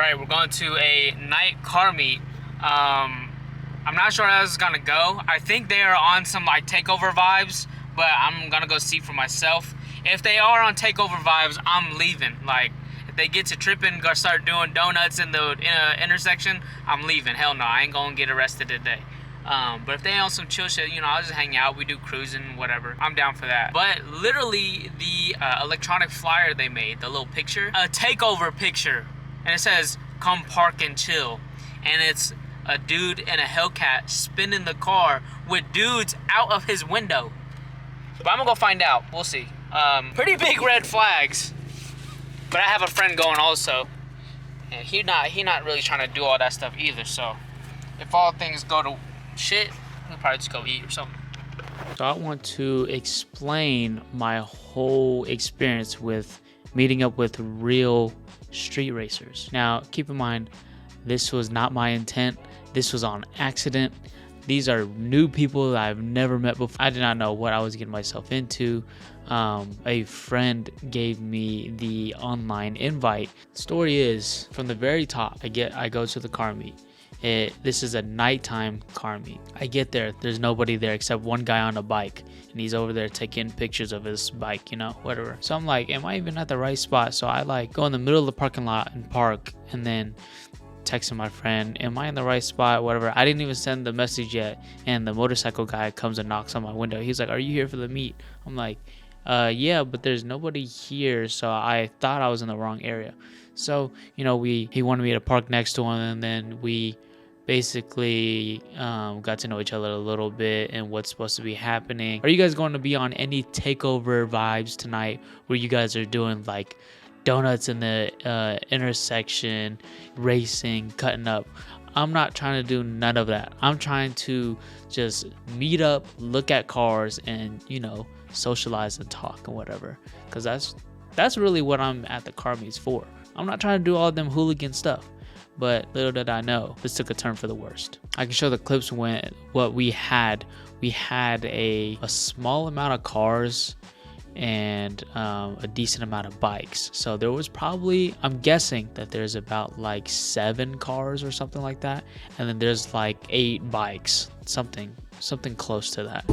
Alright, we're going to a night car meet. I'm not sure how this is gonna go. I think they are on some like takeover vibes, but I'm gonna go see for myself. If they are on takeover vibes, I'm leaving. Like, if they get to tripping, go start doing donuts in the intersection, I'm leaving. Hell no, I ain't gonna get arrested today. But if they on some chill shit, you know, I'll just hang out. We do cruising, whatever. I'm down for that. But literally, the electronic flyer they made, the little picture, a takeover picture, and it says, "Come park and chill," and it's a dude in a Hellcat spinning the car with dudes out of his window. But I'm gonna go find out. We'll see. Pretty big red flags. But I have a friend going also, and he not really trying to do all that stuff either. So if all things go to shit, we'll probably just go eat or something. So I want to explain my whole experience with meeting up with real street racers. Now, keep in mind, this was not my intent. This was on accident. These are new people that I've never met before. I did not know what I was getting myself into. A friend gave me the online invite. Story is, from the very top, I go to the car meet. This is a nighttime car meet. I get there, there's nobody there except one guy on a bike, and he's over there taking pictures of his bike, you know, whatever. So I'm like, am I even at the right spot? So I like go in the middle of the parking lot and park, and then texting my friend, am I in the right spot, whatever. I didn't even send the message yet, and the motorcycle guy comes and knocks on my window. He's like, are you here for the meet? I'm like, yeah, but there's nobody here, so I thought I was in the wrong area. So, you know, he wanted me to park next to him, and then we basically got to know each other a little bit and what's supposed to be happening. Are you guys going to be on any takeover vibes tonight where you guys are doing like donuts in the intersection, racing, cutting up? I'm not trying to do none of that. I'm trying to just meet up, look at cars, and, you know, socialize and talk and whatever, because that's really what I'm at the car meets for. I'm not trying to do all them hooligan stuff. But little did I know, this took a turn for the worst. I can show the clips when what we had. We had a small amount of cars and a decent amount of bikes. So there was probably, I'm guessing that there's about like 7 cars or something like that. And then there's like 8 bikes, something close to that.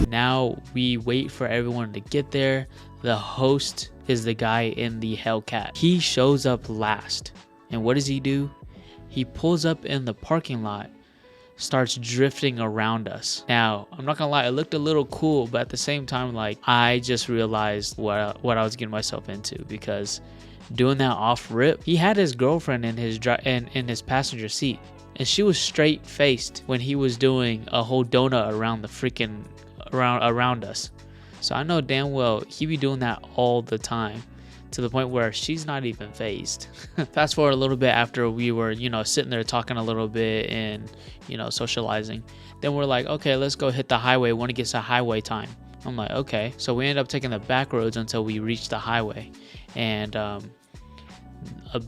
Now we wait for everyone to get there. The host is the guy in the Hellcat. He shows up last. And what does he do? He pulls up in the parking lot, starts drifting around us. Now, I'm not gonna lie, it looked a little cool, but at the same time, like, I just realized what I was getting myself into, because doing that off rip, he had his girlfriend in his passenger seat, and she was straight faced when he was doing a whole donut around the freaking around us. So I know damn well he be doing that all the time, to the point where she's not even phased. Fast forward a little bit after we were, you know, sitting there talking a little bit and, you know, socializing. Then we're like, okay, let's go hit the highway when it gets to highway time. I'm like, okay. So we ended up taking the back roads until we reached the highway. And a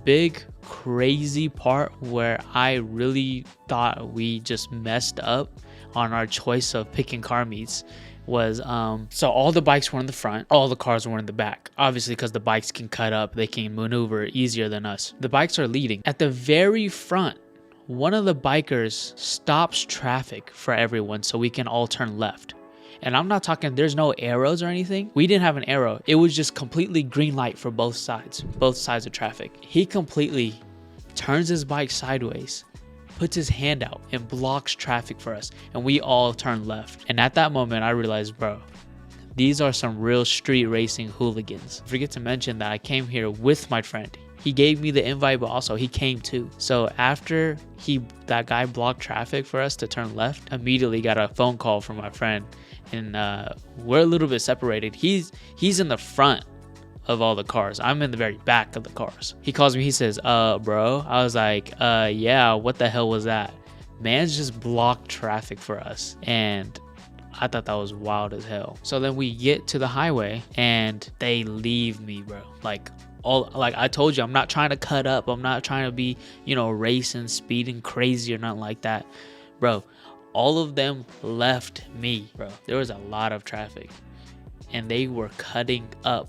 big crazy part where I really thought we just messed up on our choice of picking car meets was so all the bikes were in the front, all the cars were in the back, obviously, because the bikes can cut up, they can maneuver easier than us. The bikes are leading. At the very front, one of the bikers stops traffic for everyone so we can all turn left. And I'm not talking, there's no arrows or anything. We didn't have an arrow. It was just completely green light for both sides of traffic. He completely turns his bike sideways, puts his hand out, and blocks traffic for us, and we all turn left. And at that moment, I realized, bro, these are some real street racing hooligans. I forget to mention that I came here with my friend. He gave me the invite, but also he came too. So after that guy blocked traffic for us to turn left, immediately got a phone call from my friend, and we're a little bit separated. He's in the front of all the cars. I'm in the very back of the cars. He calls me, he says, bro. I was like, yeah, what the hell was that? Man's just blocked traffic for us. And I thought that was wild as hell. So then we get to the highway and they leave me, bro. Like I told you, I'm not trying to cut up. I'm not trying to be, racing, speeding crazy or nothing like that. Bro, all of them left me, bro. There was a lot of traffic and they were cutting up,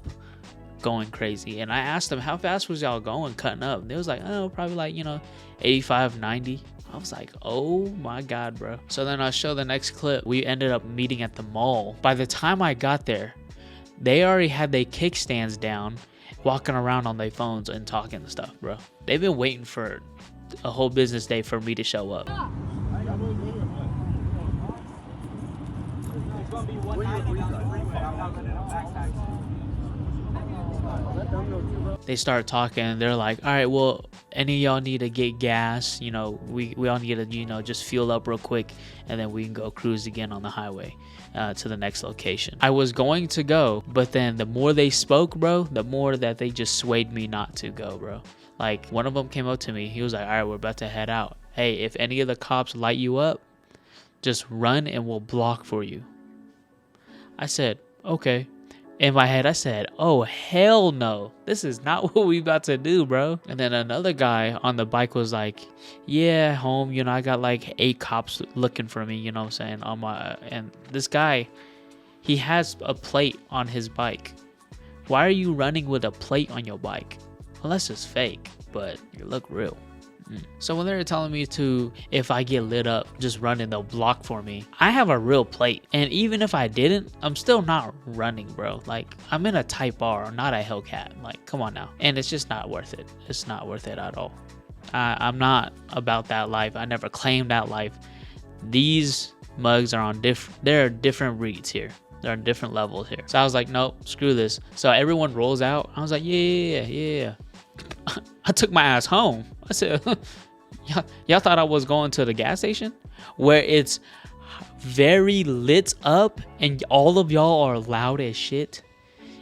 going crazy. And I asked them, how fast was y'all going, cutting up? And they was like, oh, probably like, 85, 90. I was like, oh my God, bro. So then I'll show the next clip. We ended up meeting at the mall. By the time I got there, they already had their kickstands down, walking around on their phones and talking and stuff, bro. They've been waiting for a whole business day for me to show up. They start talking. They're like, all right, well, any of y'all need to get gas? We all need to, just fuel up real quick, and then we can go cruise again on the highway to the next location. I was going to go, but then the more they spoke, bro, the more that they just swayed me not to go, bro. Like, one of them came up to me. He was like, all right, we're about to head out. Hey, if any of the cops light you up, just run and we'll block for you. I said, okay. In my head, I said, oh, hell no. This is not what we about to do, bro. And then another guy on the bike was like, yeah, home, I got like 8 cops looking for me, what I'm saying? And this guy, he has a plate on his bike. Why are you running with a plate on your bike? Unless it's fake, but you look real. So when they were telling me to, if I get lit up, just run and they'll block for me, I have a real plate. And even if I didn't, I'm still not running, bro. Like, I'm in a Type R, not a Hellcat. Like, come on now. And it's just not worth it. It's not worth it at all. I'm not about that life. I never claimed that life. These mugs are on there are different breeds here. They're on different levels here. So I was like, nope, screw this. So everyone rolls out. I was like, yeah. I took my ass home. I said, y'all thought I was going to the gas station where it's very lit up and all of y'all are loud as shit.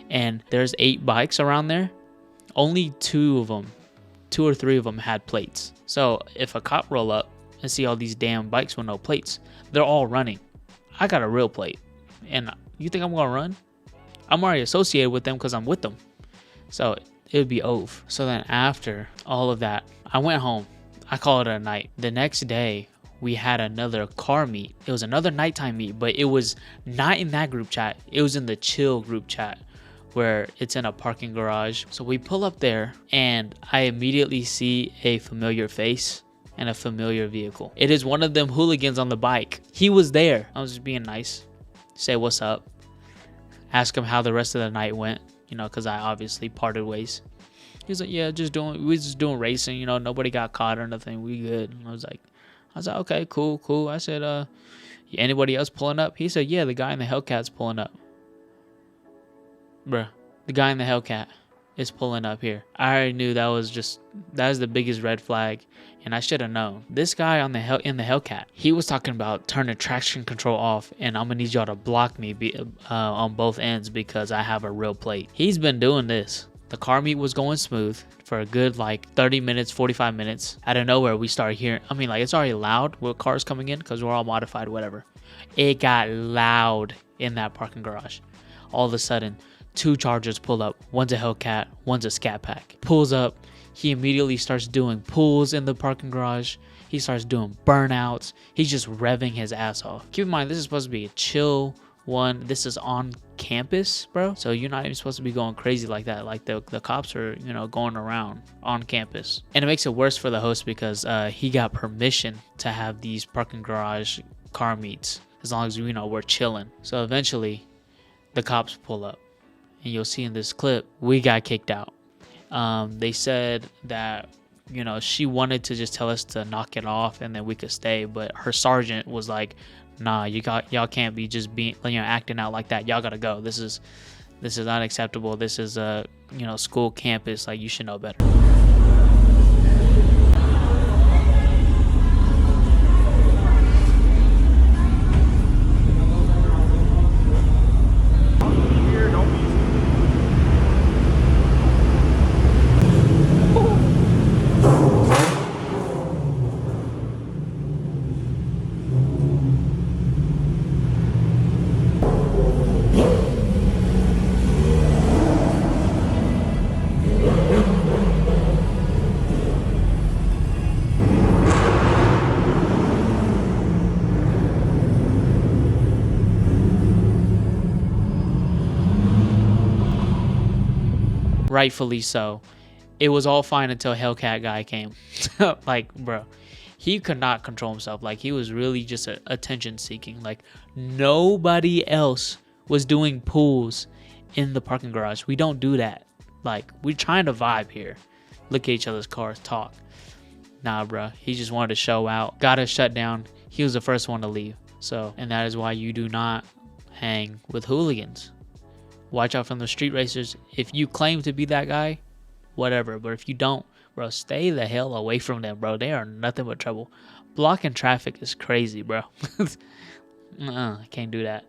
And there's 8 bikes around there. Only 2 or 3 of them had plates. So if a cop roll up and see all these damn bikes with no plates, they're all running. I got a real plate. And you think I'm going to run? I'm already associated with them because I'm with them. So it would be over. So then after all of that, I went home. I called it a night. The next day, we had another car meet. It was another nighttime meet, but it was not in that group chat. It was in the chill group chat where it's in a parking garage. So we pull up there and I immediately see a familiar face and a familiar vehicle. It is one of them hooligans on the bike. He was there. I was just being nice. Say what's up. Ask him how the rest of the night went. Because I obviously parted ways. He's like, yeah, we just doing racing. Nobody got caught or nothing. We good. And I was like, okay, cool. I said, anybody else pulling up? He said, yeah, the guy in the Hellcat's pulling up. Bruh, the guy in the Hellcat is pulling up here. I already knew that was the biggest red flag. And I should have known. This guy in the Hellcat, he was talking about turning traction control off, and I'm gonna need y'all to block me on both ends because I have a real plate. He's been doing this. The car meet was going smooth for a good 30 minutes, 45 minutes. Out of nowhere, we started hearing. It's already loud with cars coming in because we're all modified, whatever. It got loud in that parking garage. All of a sudden, 2 Chargers pull up. One's a Hellcat, one's a Scat Pack. Pulls up. He immediately starts doing pulls in the parking garage. He starts doing burnouts. He's just revving his ass off. Keep in mind, this is supposed to be a chill one. This is on campus, bro. So you're not even supposed to be going crazy like that. Like the cops are, going around on campus. And it makes it worse for the host because he got permission to have these parking garage car meets as long as, we're chilling. So eventually, the cops pull up. And you'll see in this clip, we got kicked out. They said that, she wanted to just tell us to knock it off and then we could stay. But her sergeant was like, nah, y'all can't be just being, acting out like that. Y'all gotta go. This is unacceptable. This is a, school campus. Like, you should know better. rightfully so. It was all fine until Hellcat guy came. Like, bro, he could not control himself. Like, he was really just attention seeking. Like, nobody else was doing pulls in the parking garage. We don't do that. Like, we're trying to vibe here. Look at each other's cars, talk. Nah, bro. He just wanted to show out. Got us shut down. He was the first one to leave. So, and that is why you do not hang with hooligans. Watch out from the street racers. If you claim to be that guy, whatever. But if you don't, bro, stay the hell away from them, bro. They are nothing but trouble. Blocking traffic is crazy, bro. I can't do that.